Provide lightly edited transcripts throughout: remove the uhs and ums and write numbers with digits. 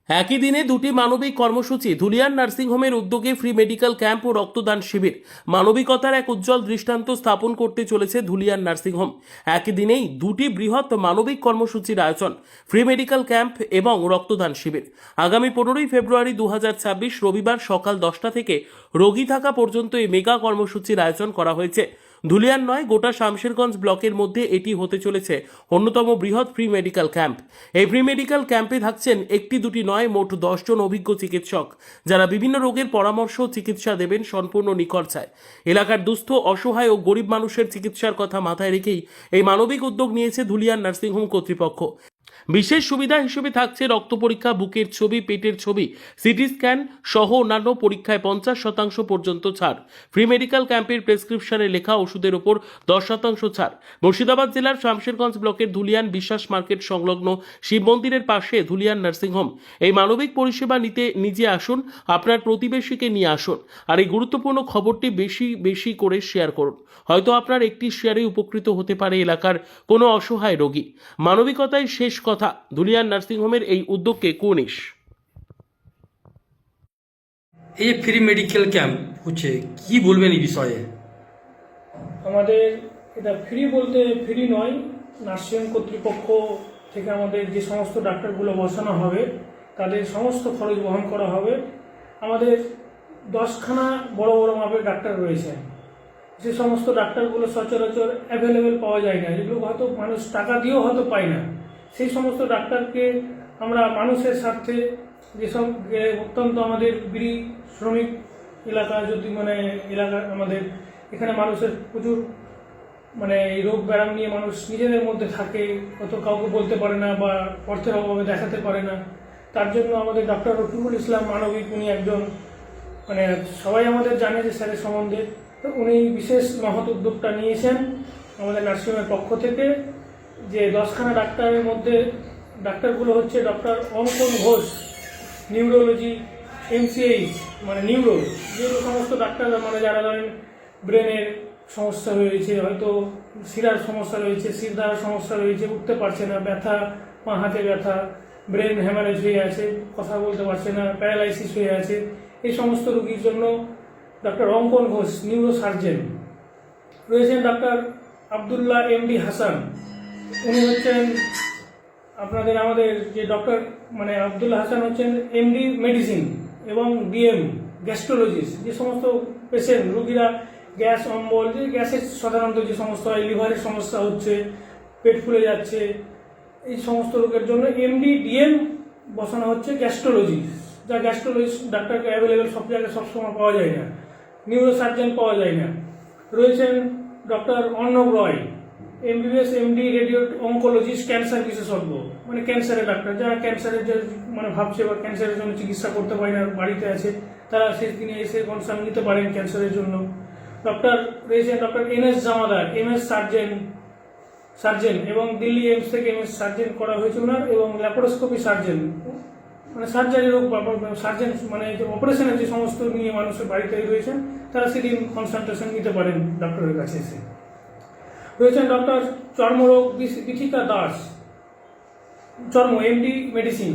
একই দিনে দুটি মানবিক কর্মসূচি ধুলিয়ান নার্সিংহোমের উদ্যোগে ফ্রি মেডিকেল ক্যাম্প ও রক্তদান শিবির। মানবিকতার এক উজ্জ্বল দৃষ্টান্ত স্থাপন করতে চলেছে ধুলিয়ান নার্সিংহোম। একই দিনেই দুটি বৃহৎ মানবিক কর্মসূচির আয়োজন, ফ্রি মেডিকেল ক্যাম্প এবং রক্তদান শিবির। আগামী 15ই ফেব্রুয়ারি 2026 রবিবার সকাল 10টা থেকে রোগী থাকা পর্যন্ত এই মেগা কর্মসূচির আয়োজন করা হয়েছে। ধুলিয়ান নয়, গোটা শামশেরগঞ্জ ব্লকের মধ্যে এটি হতে চলেছে অন্যতম বৃহৎ ফ্রি মেডিকেল ক্যাম্প। এই ফ্রি মেডিকেল ক্যাম্পে থাকছেন একটি দুটি নয়, মোট 10 জন অভিজ্ঞ চিকিৎসক, যারা বিভিন্ন রোগের পরামর্শ ও চিকিৎসা দেবেন সম্পূর্ণ নিখরচায়। এলাকার দুস্থ, অসহায় ও গরিব মানুষের চিকিৎসার কথা মাথায় রেখেই এই মানবিক উদ্যোগ নিয়েছে ধুলিয়ান নার্সিংহোম কর্তৃপক্ষ। বিশেষ সুবিধা হিসেবে থাকছে রক্ত পরীক্ষা, বুকের ছবি, পেটের ছবি, সিটি স্ক্যান সহ অন্যান্য পরীক্ষায় 50% পর্যন্ত ছাড়। ফ্রি মেডিকেল ক্যাম্পের প্রেসক্রিপশনে লেখা ওষুধের ওপর 10% ছাড়। মুর্শিদাবাদ জেলার শামশেরগঞ্জ ব্লকের ধুলিয়ান বিশ্বাস মার্কেট সংলগ্ন শিব মন্দিরের পাশে ধুলিয়ান নার্সিংহোম। এই মানবিক পরিষেবা নিতে নিজে আসুন, আপনার প্রতিবেশীকে নিয়ে আসুন, আর এই গুরুত্বপূর্ণ খবরটি বেশি বেশি করে শেয়ার করুন। হয়তো আপনার একটি শেয়ারে উপকৃত হতে পারে এলাকার কোনো অসহায় রোগী। মানবিকতাই শেষ কথা, ধুলিয়ান নার্সিংহোমের এই উদ্যোগকে কুর্নিশ। এই ফ্রি মেডিকেল ক্যাম্প হচ্ছে, কি বলবেন এই বিষয়ে? আমাদের এটা ফ্রি বলতে ফ্রি নয়, নার্সিং কর্তৃপক্ষ থেকে আমাদের যে সমস্ত ডাক্তারগুলো বসানো হবে তাদের সমস্ত খরচ বহন করা হবে। আমাদের 10খানা বড় বড় মাপের ডাক্তার রয়েছে। যে সমস্ত ডাক্তারগুলো সচরাচর অ্যাভেলেবেল পাওয়া যায় না, যেগুলো হয়তো মানুষ টাকা দিয়েও হয়তো পায় না, সেই সমস্ত ডাক্তারকে আমরা মানুষের স্বার্থে, যেসব অত্যন্ত আমাদের বিড়ি শ্রমিক এলাকা, যদি এলাকা আমাদের এখানে মানুষের প্রচুর এই রোগ ব্যায়াম নিয়ে মানুষ নিজেদের মধ্যে থাকে, অত কাউকে বলতে পারে না বা অর্থের অভাবে দেখাতে পারে না। তার জন্য আমাদের ডক্টর রফিকুল ইসলাম মানবিক, উনি একজন সবাই আমাদের জানে যে স্যারের সম্বন্ধে, তো উনি বিশেষ মহৎ উদ্যোগটা নিয়েছেন আমাদের নার্সিংহোমের পক্ষ থেকে। যে 10খানা ডাক্তারের মধ্যে ডাক্তারগুলো হচ্ছে ডক্টর অঙ্কন ঘোষ, নিউরোলজি, MCH নিউরো, যে সমস্ত ডাক্তার যারা ধরেন ব্রেনের সমস্যা রয়েছে, হয়তো শিরার সমস্যা রয়েছে, শিরদাঁড়ার সমস্যা রয়েছে, উঠতে পারছে না, ব্যথা, পা হাতে ব্যথা, ব্রেন হ্যামারেজ হয়ে আছে, কথা বলতে পারছে না, প্যারালাইসিস হয়ে আছে, এই সমস্ত রোগীর জন্য ডক্টর অঙ্কন ঘোষ নিউরো সার্জেন রয়েছেন। ডক্টর আবদুল্লাহ MD হাসান, উনি হচ্ছেন আমাদের যে ডক্টর আবদুল্লাহ হাসান হচ্ছেন MD মেডিসিন এবং DM গ্যাস্ট্রোলজিস্ট। যে সমস্ত পেশেন্ট রোগীরা গ্যাস অম্বল, যে গ্যাসের সাধারণত যে সমস্ত হয়, লিভারের সমস্যা হচ্ছে, পেট ফুলে যাচ্ছে, এই সমস্ত রোগের জন্য MD DM বসানো হচ্ছে গ্যাস্ট্রোলজি। যা গ্যাস্ট্রোলজিস্ট ডাক্তারকে অ্যাভেলেবেল সব জায়গায় সবসময় পাওয়া যায় না, নিউরো সার্জন পাওয়া যায় না। রয়েছেন ডক্টর অর্ণব রয়, MBBS MD radio oncologist, cancer বিশেষজ্ঞ, ক্যান্সারের ডাক্তার, যারা ক্যান্সারের যে ভাবছে বা ক্যান্সারের জন্য চিকিৎসা করতে পারে না, বাড়িতে আছে, তারা শেষ দিনে এসে কনসাল্ট নিতে পারেন ক্যান্সারের জন্য। ডক্টর রয়েছেন ডক্টর NS জামাদার, MS সার্জেন এবং দিল্লি এইমস থেকে MS সার্জেন করা হয়েছে ওনার, এবং ল্যাপারোস্কোপি সার্জেন, সার্জারি রোগ সার্জেন অপারেশনের যে সমস্ত নিয়ে মানুষের বাড়িতে রয়েছেন, তারা সেদিন কনসালটেশন নিতে পারেন ডক্টরের কাছে এসে। রয়েছেন ডক্টর চর্মরোগ বিথিকা দাস, চর্ম MD মেডিসিন,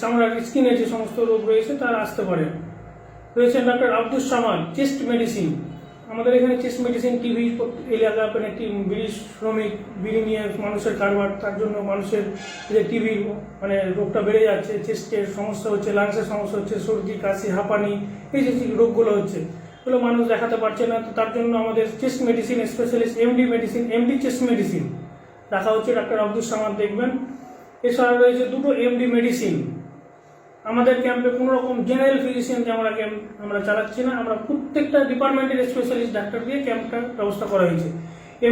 চামড়ার স্কিনের যে সমস্ত রোগ রয়েছে তারা আসতে পারেন। রয়েছেন doctor Abdus Samad, chest medicine. আমাদের এখানে চেস্ট মেডিসিন টিভি এলাকা একটি বিড়ি শ্রমিক, বিড়ি নিয়ে মানুষের কারবার, তার জন্য মানুষের যে টিভি রোগটা বেড়ে যাচ্ছে, চেস্টের সমস্যা হচ্ছে, লাংসের সমস্যা হচ্ছে, সর্দি, কাশি, হাঁপানি, এই যে রোগগুলো হচ্ছে, এগুলো মানুষ দেখাতে পারছে না। তো তার জন্য আমাদের chest medicine specialist MD medicine, MD chest medicine রাখা হচ্ছে, ডক্টর আব্দুস সামাদ দেখবেন। এছাড়া রয়েছে 2টো MD মেডিসিন। আমাদের ক্যাম্পে কোনো রকম জেনারেল ফিজিশিয়ান আমরা চালাচ্ছি না, আমরা প্রত্যেকটা ডিপার্টমেন্টের স্পেশালিস্ট ডাক্তার দিয়ে ক্যাম্পটার ব্যবস্থা করা হয়েছে।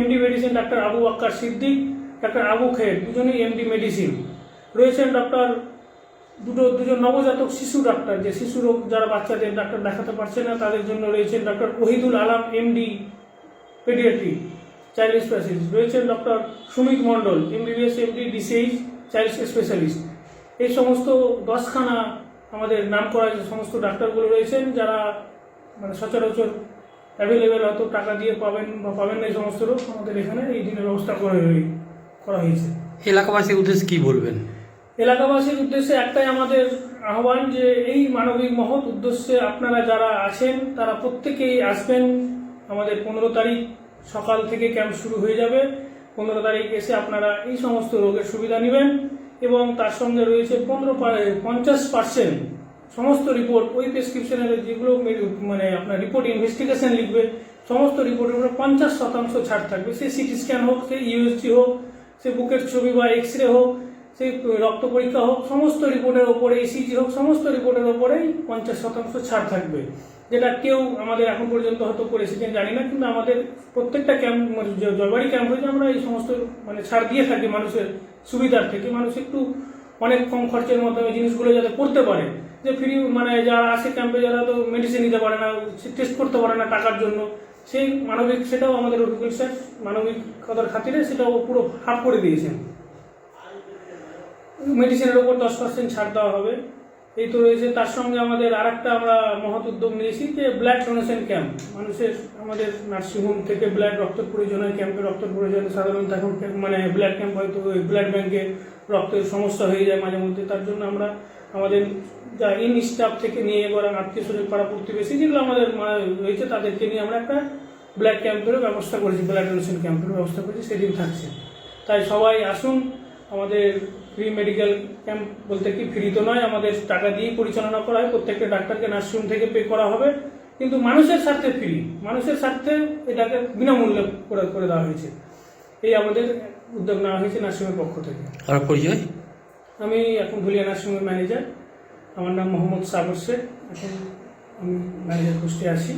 MD medicine doctor Abu Bakkar Siddique, doctor Abu Kher, দুজনেই MD মেডিসিন। রয়েছেন ডক্টর দুজন নবজাতক শিশু ডাক্তার, যে শিশু রোগ যারা বাচ্চাদের ডাক্তার দেখাতে পারছে না, তাদের জন্য রয়েছেন doctor Ohidul Alam MD পেডিয়াট্রি, child specialist. রয়েছেন ডক্টর সুমিত মণ্ডল, MBBS MD DCH, child specialist. এই সমস্ত 10খানা আমাদের নাম করা যে সমস্ত ডাক্তারগুলো রয়েছেন, যারা সচরাচর অ্যাভেলেবেল হয়তো টাকা দিয়ে পাবেন বা পাবেন না, এই সমস্ত রোগ আমাদের এখানে এই দিনের ব্যবস্থা করা হয়েছে। এলাকাবাসীর উদ্দেশ্যে কি বলবেন? এলাকাবাসীর উদ্দেশ্যে একটাই আমাদের আহ্বান যে এই মানবিক মহৎ উদ্দেশ্যে আপনারা যারা আছেন তারা প্রত্যেকেই আসবেন। আমাদের 15 তারিখ সকাল থেকে ক্যাম্প শুরু হয়ে যাবে। 15 তারিখ এসে আপনারা এই সমস্ত রোগের সুবিধা নেবেন এবং তার সঙ্গে রয়েছে 50% সমস্ত রিপোর্ট, ওই প্রেসক্রিপশনের যেগুলো মানে আপনার রিপোর্ট ইনভেস্টিগেশন লিখবে, সমস্ত রিপোর্টের উপরে 50% ছাড় থাকবে। সে সিটি স্ক্যান হোক, সে ইউএসজি হোক, সে বুকের ছবি বা এক্স রে হোক, সেই রক্ত পরীক্ষা হোক, সমস্ত রিপোর্টের ওপরে ইসিজি হোক, সমস্ত রিপোর্টের ওপরেই 50% ছাড় থাকবে। যেটা কেউ আমাদের এখন পর্যন্ত হয়তো করেছে কিনা জানি না, কিন্তু আমাদের প্রত্যেকটা ক্যাম্প জয়বাড়ি ক্যাম্প হয়েছে আমরা এই সমস্ত মানে ছাড় দিয়ে থাকি মানুষের সুবিধার থেকে। মানুষ একটু অনেক কম খরচের মাধ্যমে জিনিসগুলো যাতে করতে পারে, যে ফ্রি মানে যারা আসে ক্যাম্পে যারা তো মেডিসিন নিতে পারে না, টেস্ট করতে পারে না টাকার জন্য, সেই মানবিক সেটাও আমাদের রফিকুল স্যার মানবিকতার খাতিরে সেটাও পুরো হাফ করে দিয়েছেন। মেডিসিনের উপর 10% ছাড় দেওয়া হবে। এই তো রয়েছে। তার সঙ্গে আমাদের আরেকটা আমরা মহৎ উদ্যোগ নিয়েছি যে ব্লাড ডোনেশন ক্যাম্প। মানুষের আমাদের নার্সিংহোম থেকে রক্তের প্রয়োজন হয়, ক্যাম্পে রক্তের প্রয়োজন সাধারণত এখন মানে ব্লাড ক্যাম্প হয়তো ব্লাড ব্যাংকে রক্তের সমস্যা হয়ে যায় মাঝে মধ্যে। তার জন্য আমরা আমাদের যা ইন স্টাফ থেকে নিয়ে এবার আত্মীয় স্বজন পাড়া প্রতিবেশী যেগুলো আমাদের রয়েছে তাদেরকে নিয়ে আমরা একটা ব্লাড ক্যাম্পেরও ব্যবস্থা করেছি, ব্লাড ডোনেশন ক্যাম্পেরও ব্যবস্থা করেছি, সেদিন থাকছে। তাই সবাই আসুন। আমাদের ফ্রি মেডিকেল ক্যাম্প বলতে কি ফ্রি তো নয়, আমাদের টাকা দিয়েই পরিচালনা করা হয়। প্রত্যেকটা ডাক্তারকে নার্সিংহোম থেকে পে করা হবে, কিন্তু মানুষের স্বার্থে ফ্রি, মানুষের স্বার্থে এটাকে বিনামূল্যে করে দেওয়া হয়েছে। এই আমাদের উদ্যোগ নেওয়া হয়েছে নার্সিংহোমের পক্ষ থেকে। আর পরিচয়? আমি এখন ধুলিয়া নার্সিংহোমের ম্যানেজার। আমার নাম মোহাম্মদ সাগর শেখ। এখন আমি ম্যানেজার পোস্টে আছি।